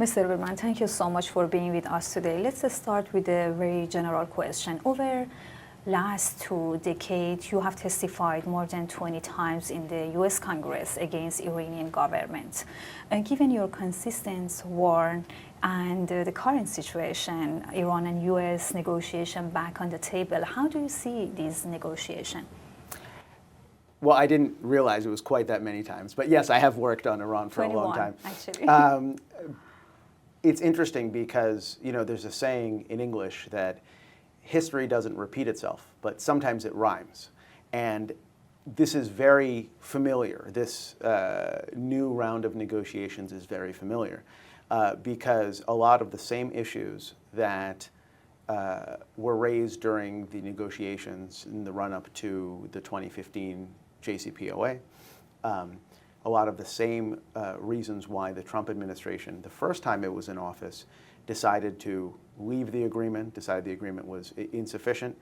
Mr. Berman, thank you so much for being with us today. Let's start with a very general question. Over last 2 decades, you have testified more than 20 times in the US Congress against Iranian government. Given your consistent warn and the current situation, Iran and US negotiation back on the table, how do you see these negotiations? Well, I didn't realize it was quite that many times, but yes, I have worked on Iran for a long time. Actually. It's interesting because, there's a saying in English that history doesn't repeat itself, but sometimes it rhymes. And this is very familiar. This new round of negotiations is very familiar because a lot of the same issues that were raised during the negotiations in the run-up to the 2015 JCPOA, a lot of the same reasons why the Trump administration, the first time it was in office, decided to leave the agreement, decided the agreement was insufficient.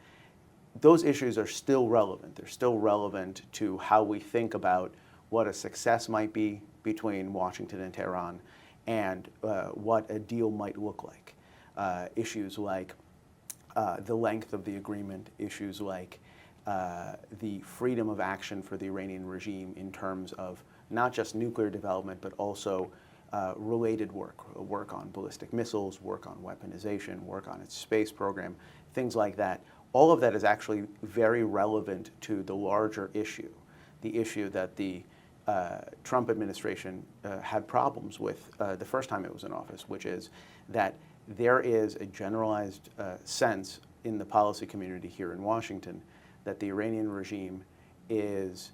Those issues are still relevant. They're still relevant to how we think about what a success might be between Washington and Tehran and what a deal might look like. Issues like the length of the agreement, issues like the freedom of action for the Iranian regime in terms of not just nuclear development, but also related work on ballistic missiles, work on weaponization, work on its space program, things like that. All of that is actually very relevant to the larger issue, the issue that the Trump administration had problems with the first time it was in office, which is that there is a generalized sense in the policy community here in Washington that the Iranian regime is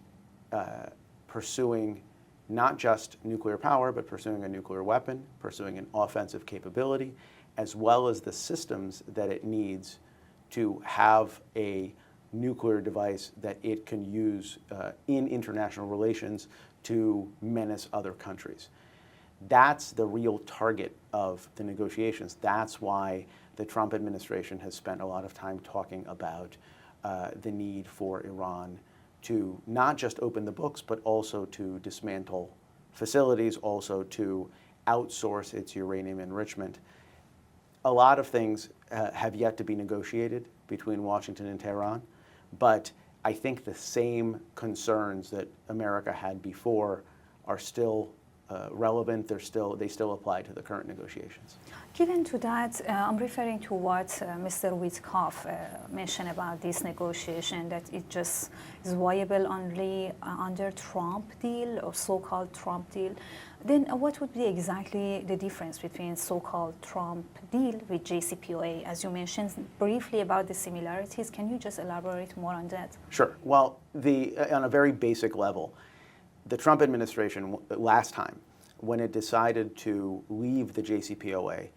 pursuing not just nuclear power, but pursuing a nuclear weapon, pursuing an offensive capability, as well as the systems that it needs to have a nuclear device that it can use in international relations to menace other countries. That's the real target of the negotiations. That's why the Trump administration has spent a lot of time talking about the need for Iran to not just open the books, but also to dismantle facilities, also to outsource its uranium enrichment. A lot of things have yet to be negotiated between Washington and Tehran, but I think the same concerns that America had before are still relevant. They still apply to the current negotiations. Given to that, I'm referring to what Mr. Witkoff mentioned about this negotiation, that it just is viable only under Trump deal or so-called Trump deal. Then what would be exactly the difference between so-called Trump deal with JCPOA? As you mentioned briefly about the similarities, can you just elaborate more on that? Sure. Well, on a very basic level, the Trump administration last time, when it decided to leave the JCPOA,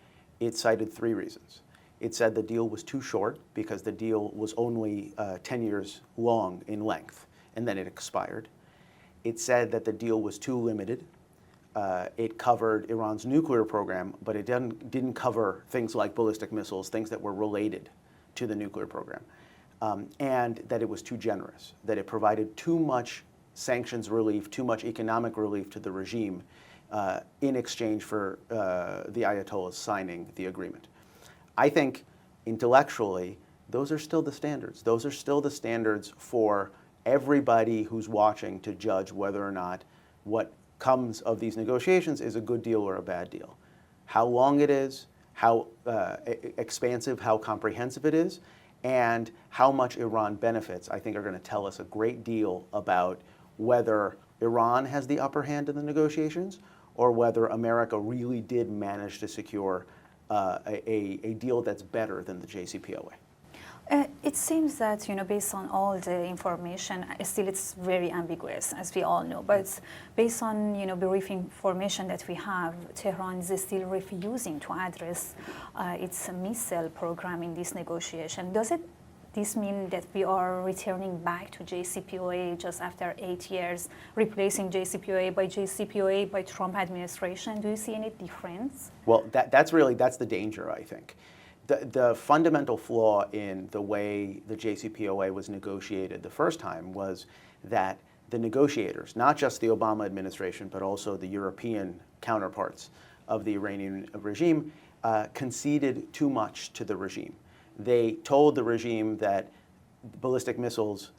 it cited 3 reasons. It said the deal was too short because the deal was only 10 years long in length, and then it expired. It said that the deal was too limited. It covered Iran's nuclear program, but it didn't cover things like ballistic missiles, things that were related to the nuclear program, and that it was too generous, that it provided too much sanctions relief, too much economic relief to the regime in exchange for the Ayatollahs signing the agreement. I think intellectually, those are still the standards. Those are still the standards for everybody who's watching to judge whether or not what comes of these negotiations is a good deal or a bad deal. How long it is, how expansive, how comprehensive it is, and how much Iran benefits, I think are going to tell us a great deal about whether Iran has the upper hand in the negotiations or whether America really did manage to secure a deal that's better than the JCPOA. It seems that, based on all the information, still it's very ambiguous, as we all know. But based on, brief information that we have, Tehran is still refusing to address its missile program in this negotiation. Does this mean that we are returning back to JCPOA just after 8 years, replacing JCPOA by Trump administration? Do you see any difference? Well, that's the danger, I think. The fundamental flaw in the way the JCPOA was negotiated the first time was that the negotiators, not just the Obama administration, but also the European counterparts, of the Iranian regime conceded too much to the regime. They told the regime that ballistic missiles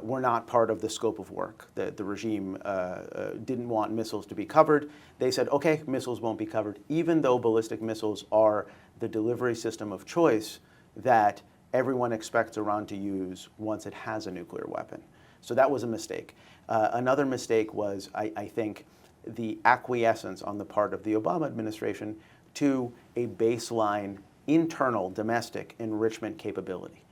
were not part of the scope of work. The regime didn't want missiles to be covered. They said, okay, missiles won't be covered, even though ballistic missiles are the delivery system of choice that everyone expects Iran to use once it has a nuclear weapon. So that was a mistake. Another mistake was, I think, the acquiescence on the part of the Obama administration to a baseline internal domestic enrichment capability.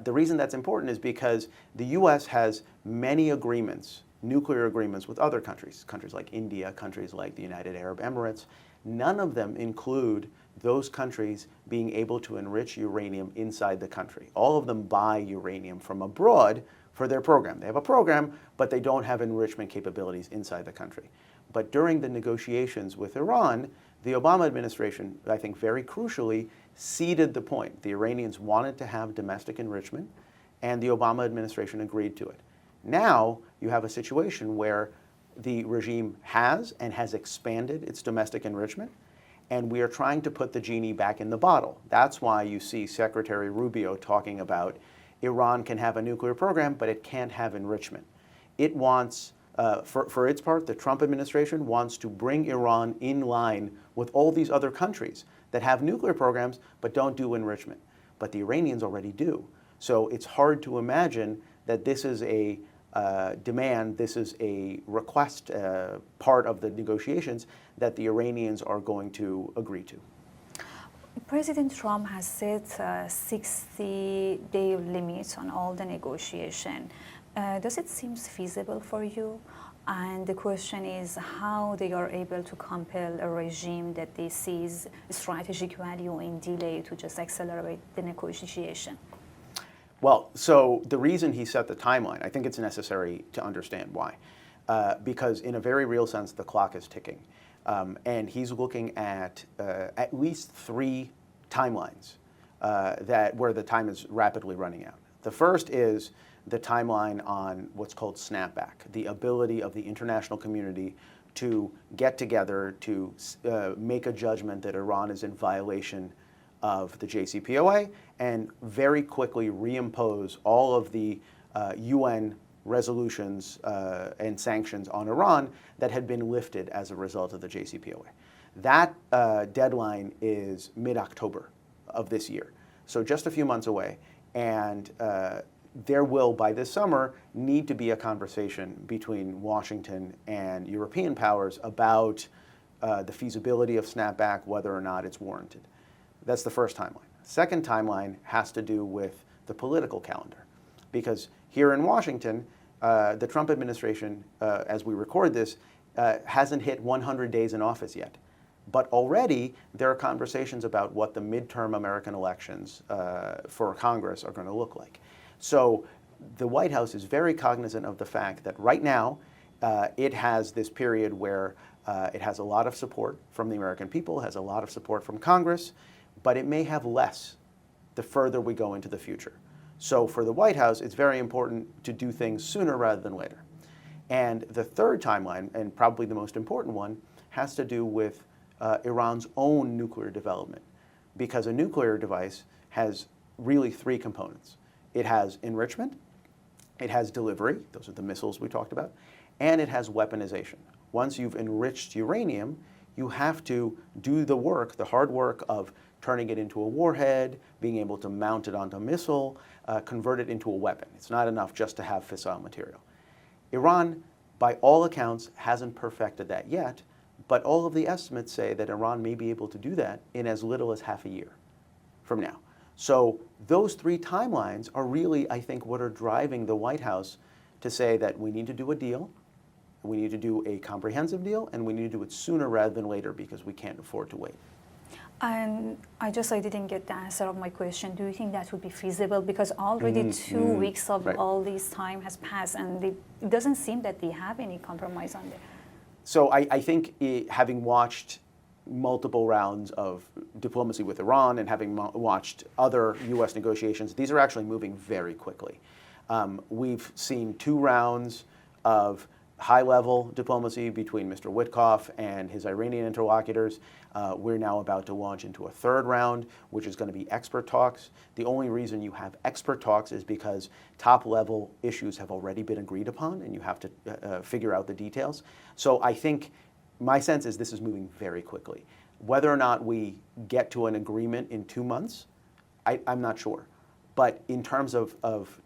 The reason that's important is because the U.S. has many agreements, nuclear agreements with other countries, countries like India, countries like the United Arab Emirates. None of them include those countries being able to enrich uranium inside the country. All of them buy uranium from abroad for their program. They have a program, but they don't have enrichment capabilities inside the country. But during the negotiations with Iran, the Obama administration, I think very crucially, ceded the point. The Iranians wanted to have domestic enrichment, and the Obama administration agreed to it. Now you have a situation where the regime has and has expanded its domestic enrichment, and we are trying to put the genie back in the bottle. That's why you see Secretary Rubio talking about Iran can have a nuclear program, but it can't have enrichment. It wants, for its part, the Trump administration wants to bring Iran in line with all these other countries that have nuclear programs but don't do enrichment. But the Iranians already do. So it's hard to imagine that this is a demand, this is a request, part of the negotiations that the Iranians are going to agree to. President Trump has set a 60-day limit on all the negotiation. Does it seem feasible for you? And the question is how they are able to compel a regime that they sees strategic value in delay to just accelerate the negotiation? Well, so the reason he set the timeline, I think it's necessary to understand why. Because in a very real sense, the clock is ticking. And he's looking at least 3 timelines where the time is rapidly running out. The first is the timeline on what's called snapback, the ability of the international community to get together to make a judgment that Iran is in violation of the JCPOA and very quickly reimpose all of the UN resolutions and sanctions on Iran that had been lifted as a result of the JCPOA. That deadline is mid-October of this year, so just a few months away. And there will, by this summer, need to be a conversation between Washington and European powers about the feasibility of snapback, whether or not it's warranted. That's the first timeline. Second timeline has to do with the political calendar, because here in Washington, the Trump administration, as we record this, hasn't hit 100 days in office yet. But already there are conversations about what the midterm American elections for Congress are going to look like. So the White House is very cognizant of the fact that right now it has this period where it has a lot of support from the American people, has a lot of support from Congress, but it may have less the further we go into the future. So for the White House, it's very important to do things sooner rather than later. And the third timeline, and probably the most important one, has to do with Iran's own nuclear development, because a nuclear device has really 3 components. It has enrichment, it has delivery, those are the missiles we talked about, and it has weaponization. Once you've enriched uranium, you have to do the work, the hard work of turning it into a warhead, being able to mount it onto a missile, convert it into a weapon. It's not enough just to have fissile material. Iran, by all accounts, hasn't perfected that yet, but all of the estimates say that Iran may be able to do that in as little as half a year from now. So those 3 timelines are really, I think, what are driving the White House to say that we need to do a deal, we need to do a comprehensive deal, and we need to do it sooner rather than later because we can't afford to wait. And I didn't get the answer of my question. Do you think that would be feasible? Because already 2 weeks of all this time has passed, and it doesn't seem that they have any compromise on it. So I think having watched multiple rounds of diplomacy with Iran and having watched other U.S. negotiations, these are actually moving very quickly. We've seen 2 rounds of high-level diplomacy between Mr. Witkoff and his Iranian interlocutors. We're now about to launch into a third round, which is going to be expert talks. The only reason you have expert talks is because top-level issues have already been agreed upon, and you have to figure out the details. So I think my sense is this is moving very quickly. Whether or not we get to an agreement in 2 months, I'm not sure. But in terms of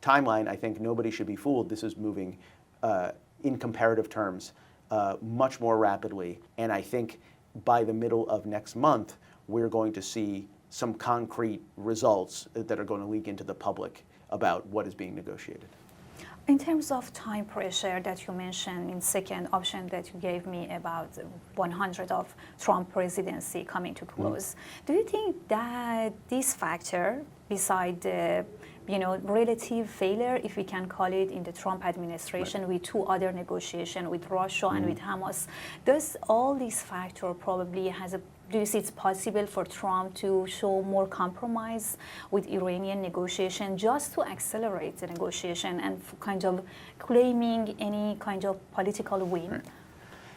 timeline, I think nobody should be fooled. This is moving in comparative terms much more rapidly. And I think by the middle of next month, we're going to see some concrete results that are going to leak into the public about what is being negotiated. In terms of time pressure that you mentioned in second option that you gave me about 100 of Trump presidency coming to close, do you think that this factor, beside the relative failure, if we can call it, in the Trump administration with 2 other negotiations with Russia and with Hamas, does all these factors probably do you see it's possible for Trump to show more compromise with Iranian negotiation just to accelerate the negotiation and kind of claiming any kind of political win? Right.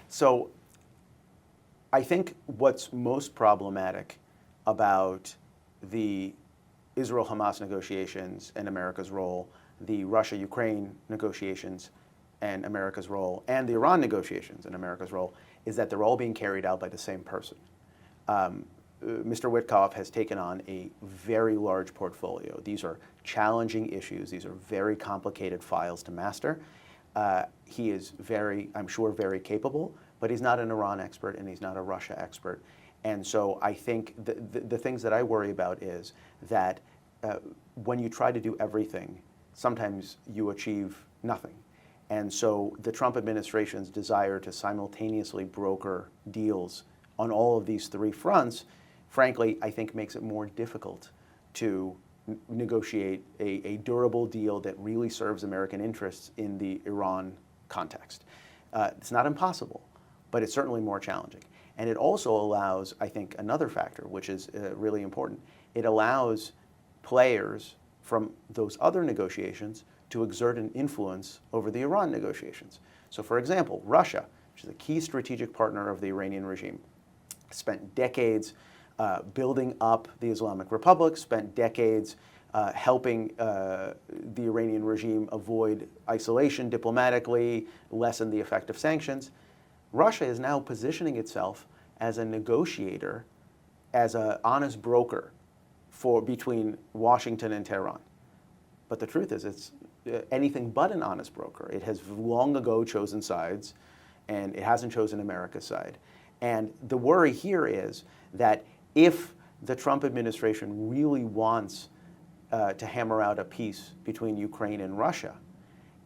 So I think what's most problematic about the Israel-Hamas negotiations and America's role, the Russia-Ukraine negotiations and America's role, and the Iran negotiations and America's role, is that they're all being carried out by the same person. Mr. Witkoff has taken on a very large portfolio. These are challenging issues. These are very complicated files to master. He is I'm sure, very capable, but he's not an Iran expert and he's not a Russia expert. And so I think the things that I worry about is that when you try to do everything, sometimes you achieve nothing. And so the Trump administration's desire to simultaneously broker deals on all of these 3 fronts, frankly, I think makes it more difficult to negotiate a durable deal that really serves American interests in the Iran context. It's not impossible, but it's certainly more challenging. And it also allows, I think, another factor, which is really important. It allows players from those other negotiations to exert an influence over the Iran negotiations. So, for example, Russia, which is a key strategic partner of the Iranian regime, spent decades building up the Islamic Republic, spent decades helping the Iranian regime avoid isolation diplomatically, lessen the effect of sanctions. Russia is now positioning itself as a negotiator, as an honest broker between Washington and Tehran. But the truth is, it's anything but an honest broker. It has long ago chosen sides, and it hasn't chosen America's side. And the worry here is that if the Trump administration really wants to hammer out a peace between Ukraine and Russia,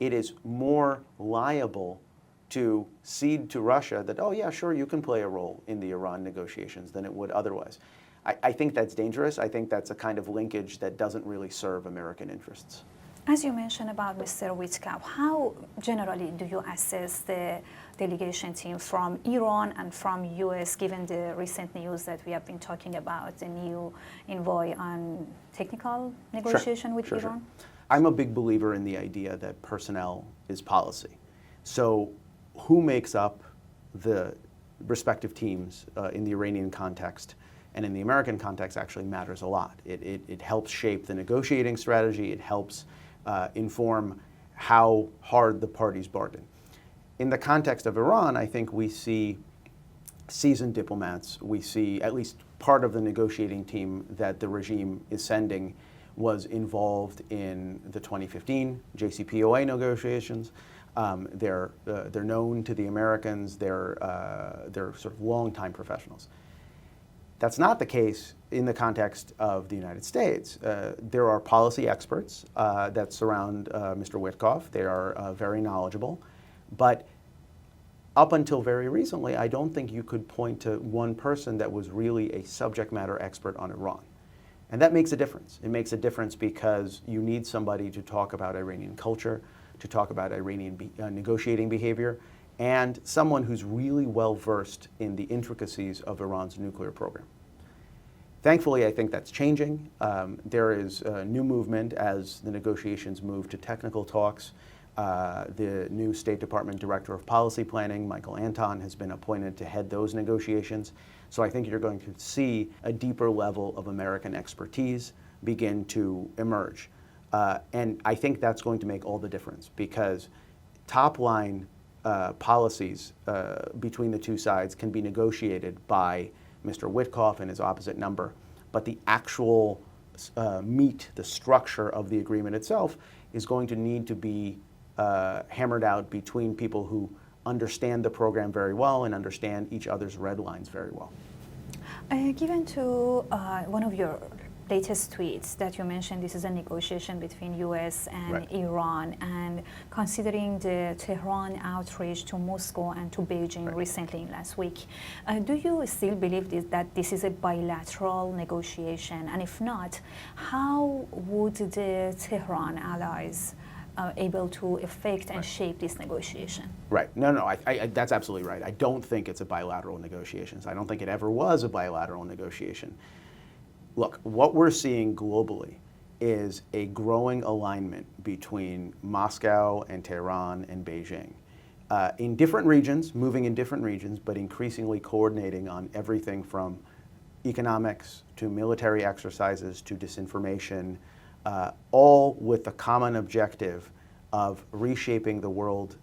it is more liable to cede to Russia that, oh yeah, sure, you can play a role in the Iran negotiations than it would otherwise. I think that's dangerous. I think that's a kind of linkage that doesn't really serve American interests. As you mentioned about Mr. Witkoff, how generally do you assess the delegation team from Iran and from US, given the recent news that we have been talking about, the new envoy on technical negotiation with Iran? Sure. I'm a big believer in the idea that personnel is policy. So who makes up the respective teams in the Iranian context and in the American context actually matters a lot. It helps shape the negotiating strategy. It helps inform how hard the parties bargain. In the context of Iran, I think we see seasoned diplomats. We see at least part of the negotiating team that the regime is sending was involved in the 2015 JCPOA negotiations. They're known to the Americans. They're sort of longtime professionals. That's not the case in the context of the United States. There are policy experts that surround Mr. Witkoff. They are very knowledgeable. But up until very recently, I don't think you could point to one person that was really a subject matter expert on Iran. And that makes a difference. It makes a difference because you need somebody to talk about Iranian culture, to talk about Iranian negotiating behavior, and someone who's really well versed in the intricacies of Iran's nuclear program. Thankfully, I think that's changing. There is a new movement as the negotiations move to technical talks The new State Department Director of Policy Planning, Michael Anton, has been appointed to head those negotiations. So I think you're going to see a deeper level of American expertise begin to emerge. And I think that's going to make all the difference, because top-line policies between the two sides can be negotiated by Mr. Witkoff and his opposite number, but the actual meat, the structure of the agreement itself, is going to need to be hammered out between people who understand the program very well and understand each other's red lines very well. Given to one of your latest tweets that you mentioned, this is a negotiation between U.S. and Right. Iran, and considering the Tehran outreach to Moscow and to Beijing Right. recently last week, do you still believe that this is a bilateral negotiation? And if not, how would the Tehran allies able to affect and Right. shape this negotiation? Right. No, that's absolutely right. I don't think it's a bilateral negotiation. I don't think it ever was a bilateral negotiation. Look, what we're seeing globally is a growing alignment between Moscow and Tehran and Beijing. In different regions, moving in different regions, but increasingly coordinating on everything from economics to military exercises to disinformation, all with the common objective of reshaping the world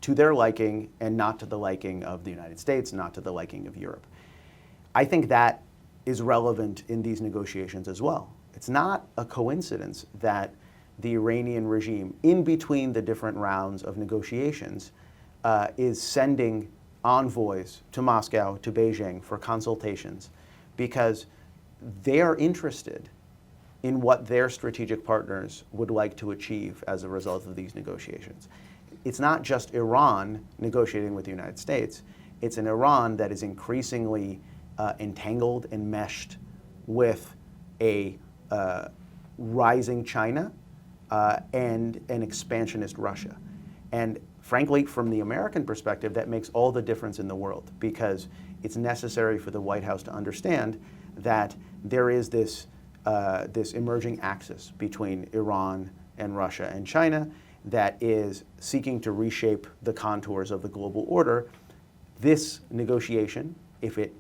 to their liking and not to the liking of the United States, not to the liking of Europe. I think that is relevant in these negotiations as well. It's not a coincidence that the Iranian regime, in between the different rounds of negotiations, is sending envoys to Moscow, to Beijing for consultations, because they are interested in what their strategic partners would like to achieve as a result of these negotiations. It's not just Iran negotiating with the United States, it's an Iran that is increasingly entangled and meshed with a rising China and an expansionist Russia. And frankly, from the American perspective, that makes all the difference in the world, because it's necessary for the White House to understand that there is this emerging axis between Iran and Russia and China that is seeking to reshape the contours of the global order. This negotiation, if it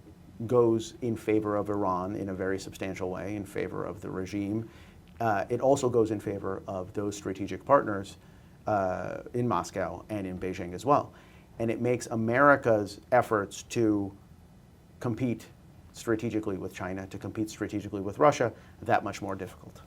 goes in favor of Iran in a very substantial way, in favor of the regime, it also goes in favor of those strategic partners in Moscow and in Beijing as well. And it makes America's efforts to compete strategically with China, to compete strategically with Russia, that much more difficult.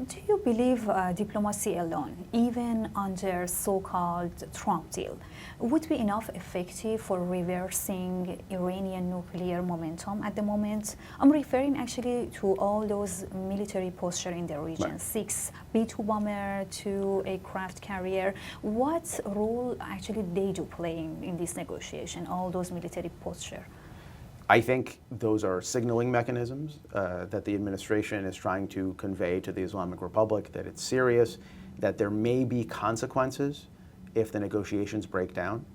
Do you believe diplomacy alone, even under so-called Trump deal, would be enough effective for reversing Iranian nuclear momentum at the moment? I'm referring actually to all those military postures in the region, Right. 6 B-2 bomber, 2 aircraft carrier. What role actually they do play in this negotiation, all those military postures? I think those are signaling mechanisms that the administration is trying to convey to the Islamic Republic that it's serious, that there may be consequences if the negotiations break down.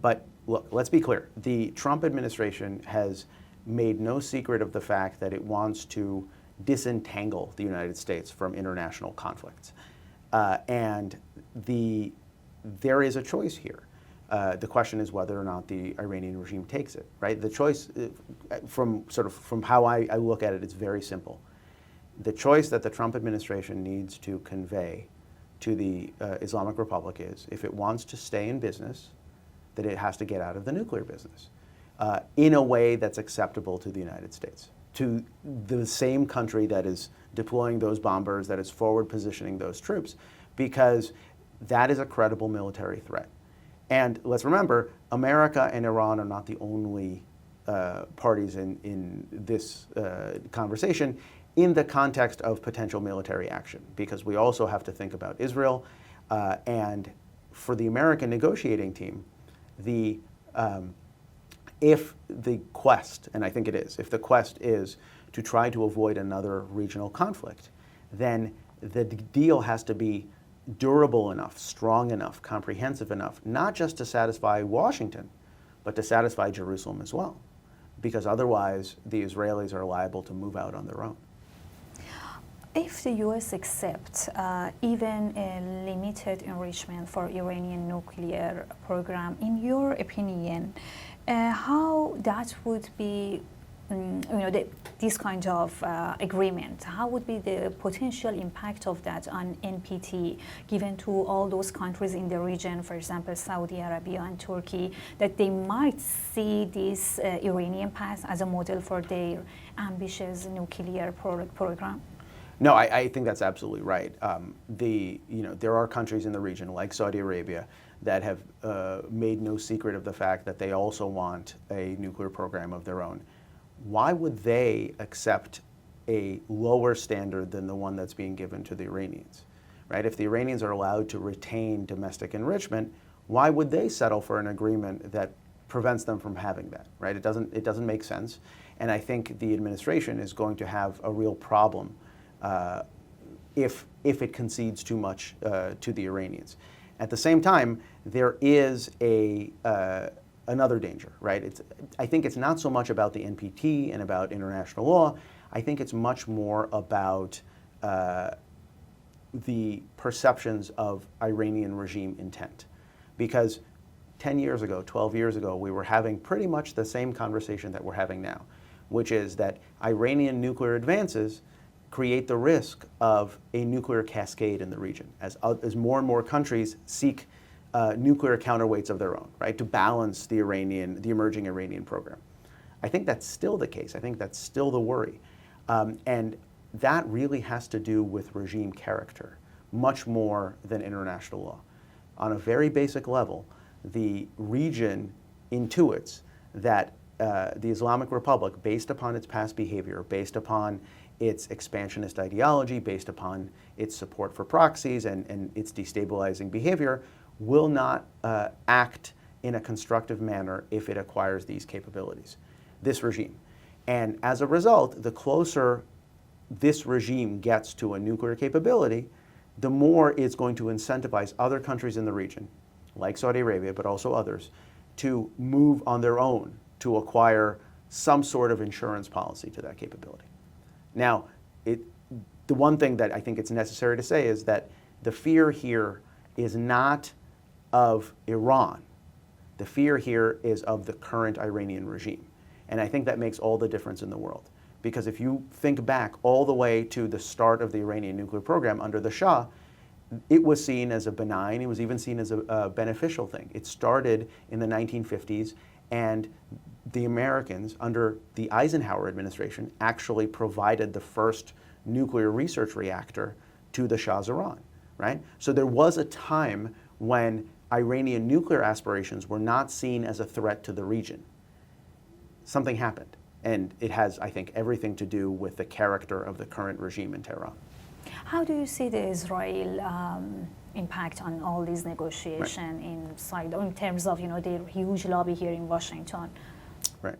But look, let's be clear. The Trump administration has made no secret of the fact that it wants to disentangle the United States from international conflicts. And there is a choice here. The question is whether or not the Iranian regime takes it, right? The choice, from how I look at it, it's very simple. The choice that the Trump administration needs to convey to the Islamic Republic is, if it wants to stay in business, that it has to get out of the nuclear business in a way that's acceptable to the United States, to the same country that is deploying those bombers, that is forward positioning those troops, because that is a credible military threat. And let's remember, America and Iran are not the only parties in this conversation in the context of potential military action, because we also have to think about Israel. And for the American negotiating team, if the quest, and I think it is, if the quest is to try to avoid another regional conflict, then the deal has to be durable enough, strong enough, comprehensive enough, not just to satisfy Washington, but to satisfy Jerusalem as well, because otherwise the Israelis are liable to move out on their own. If the U.S. accepts even a limited enrichment for Iranian nuclear program, in your opinion, how that would be, this kind of agreement, how would be the potential impact of that on NPT, given to all those countries in the region, for example, Saudi Arabia and Turkey, that they might see this Iranian path as a model for their ambitious nuclear program? No, I think that's absolutely right. There are countries in the region like Saudi Arabia that have made no secret of the fact that they also want a nuclear program of their own. Why would they accept a lower standard than the one that's being given to the Iranians? Right? If the Iranians are allowed to retain domestic enrichment, why would they settle for an agreement that prevents them from having that? Right? It doesn't make sense. And I think the administration is going to have a real problem if it concedes too much to the Iranians. At the same time, there is another danger, right? I think it's not so much about the NPT and about international law. I think it's much more about the perceptions of Iranian regime intent. Because 10 years ago, 12 years ago, we were having pretty much the same conversation that we're having now, which is that Iranian nuclear advances create the risk of a nuclear cascade in the region as more and more countries seek nuclear counterweights of their own, right, to balance the emerging Iranian program. I think that's still the case. I think that's still the worry. And that really has to do with regime character, much more than international law. On a very basic level, the region intuits that the Islamic Republic, based upon its past behavior, based upon its expansionist ideology, based upon its support for proxies and its destabilizing behavior, will not act in a constructive manner if it acquires these capabilities, this regime. And as a result, the closer this regime gets to a nuclear capability, the more it's going to incentivize other countries in the region, like Saudi Arabia, but also others, to move on their own to acquire some sort of insurance policy to that capability. Now, the one thing that I think it's necessary to say is that the fear here is not of Iran. The fear here is of the current Iranian regime. And I think that makes all the difference in the world. Because if you think back all the way to the start of the Iranian nuclear program under the Shah, it was seen as a benign, it was even seen as a beneficial thing. It started in the 1950s, and the Americans, under the Eisenhower administration, actually provided the first nuclear research reactor to the Shah's Iran, right? So there was a time when Iranian nuclear aspirations were not seen as a threat to the region. Something happened, and it has, I think, everything to do with the character of the current regime in Tehran. How do you see the Israel impact on all these negotiations in terms of their huge lobby here in Washington? Right.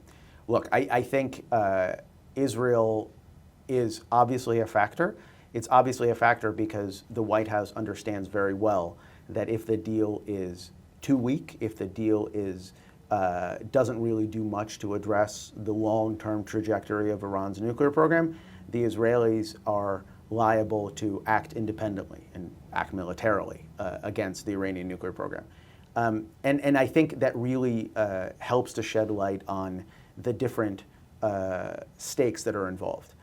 Look, I think Israel is obviously a factor. It's obviously a factor because the White House understands very well that if the deal is too weak, if the deal doesn't really do much to address the long-term trajectory of Iran's nuclear program, the Israelis are liable to act independently and act militarily against the Iranian nuclear program. And I think that really helps to shed light on the different stakes that are involved.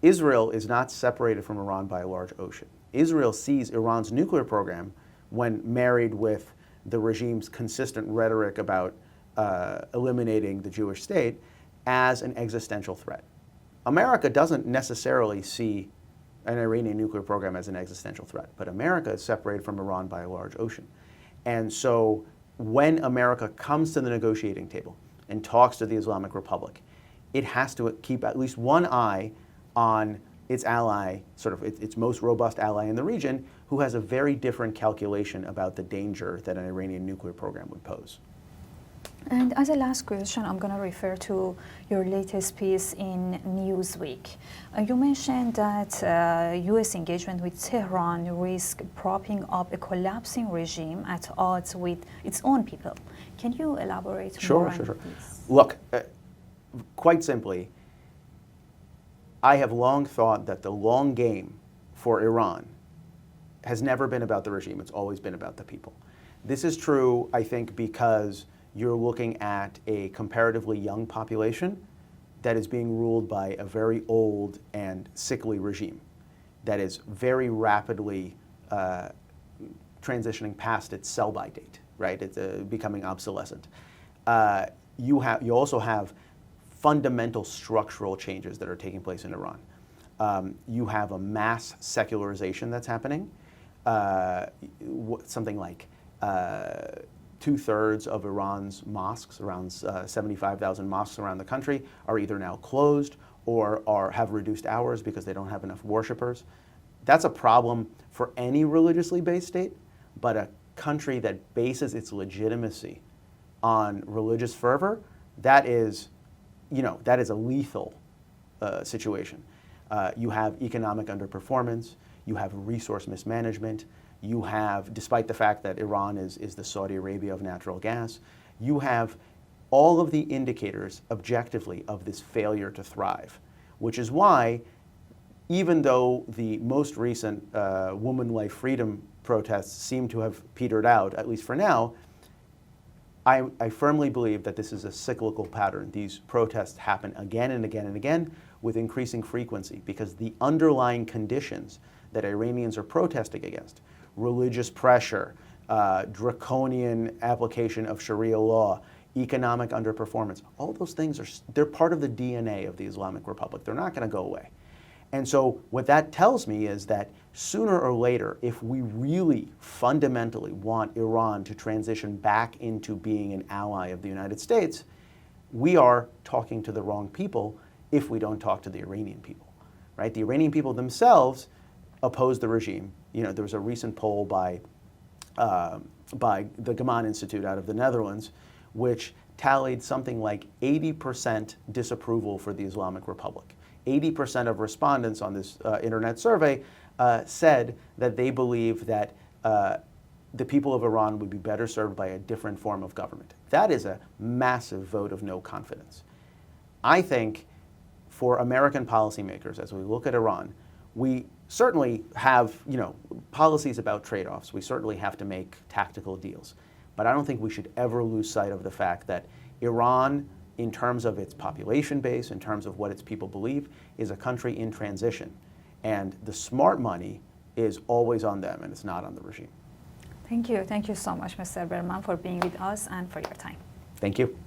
Israel is not separated from Iran by a large ocean. Israel sees Iran's nuclear program, when married with the regime's consistent rhetoric about eliminating the Jewish state, as an existential threat. America doesn't necessarily see an Iranian nuclear program as an existential threat, but America is separated from Iran by a large ocean. And so when America comes to the negotiating table and talks to the Islamic Republic, it has to keep at least one eye on its ally, sort of its most robust ally in the region, who has a very different calculation about the danger that an Iranian nuclear program would pose. And as a last question, I'm going to refer to your latest piece in Newsweek. You mentioned that U.S. engagement with Tehran risks propping up a collapsing regime at odds with its own people. Can you elaborate more on this? Look, quite simply, I have long thought that the long game for Iran has never been about the regime. It's always been about the people. This is true, I think, because you're looking at a comparatively young population that is being ruled by a very old and sickly regime that is very rapidly transitioning past its sell-by date, right? It's becoming obsolescent. You also have fundamental structural changes that are taking place in Iran. You have a mass secularization that's happening. Something like 2/3 of Iran's mosques, around 75,000 mosques around the country, are either now closed or have reduced hours because they don't have enough worshipers. That's a problem for any religiously based state, but a country that bases its legitimacy on religious fervor, that is a lethal situation. You have economic underperformance, you have resource mismanagement, you have, despite the fact that Iran is the Saudi Arabia of natural gas, you have all of the indicators objectively of this failure to thrive, which is why, even though the most recent woman life freedom protests seem to have petered out, at least for now, I firmly believe that this is a cyclical pattern. These protests happen again and again and again with increasing frequency because the underlying conditions that Iranians are protesting against, religious pressure, draconian application of Sharia law, economic underperformance, all those things they're part of the DNA of the Islamic Republic. They're not going to go away. And so what that tells me is that sooner or later, if we really fundamentally want Iran to transition back into being an ally of the United States, we are talking to the wrong people if we don't talk to the Iranian people, right? The Iranian people themselves oppose the regime. There was a recent poll by the Gaman Institute out of the Netherlands, which tallied something like 80% disapproval for the Islamic Republic. 80% of respondents on this internet survey said that they believe that the people of Iran would be better served by a different form of government. That is a massive vote of no confidence. I think for American policymakers, as we look at Iran, we certainly have policies about trade-offs. We certainly have to make tactical deals. But I don't think we should ever lose sight of the fact that Iran, in terms of its population base, in terms of what its people believe, is a country in transition. And the smart money is always on them, and it's not on the regime. Thank you. Thank you so much, Mr. Berman, for being with us and for your time. Thank you.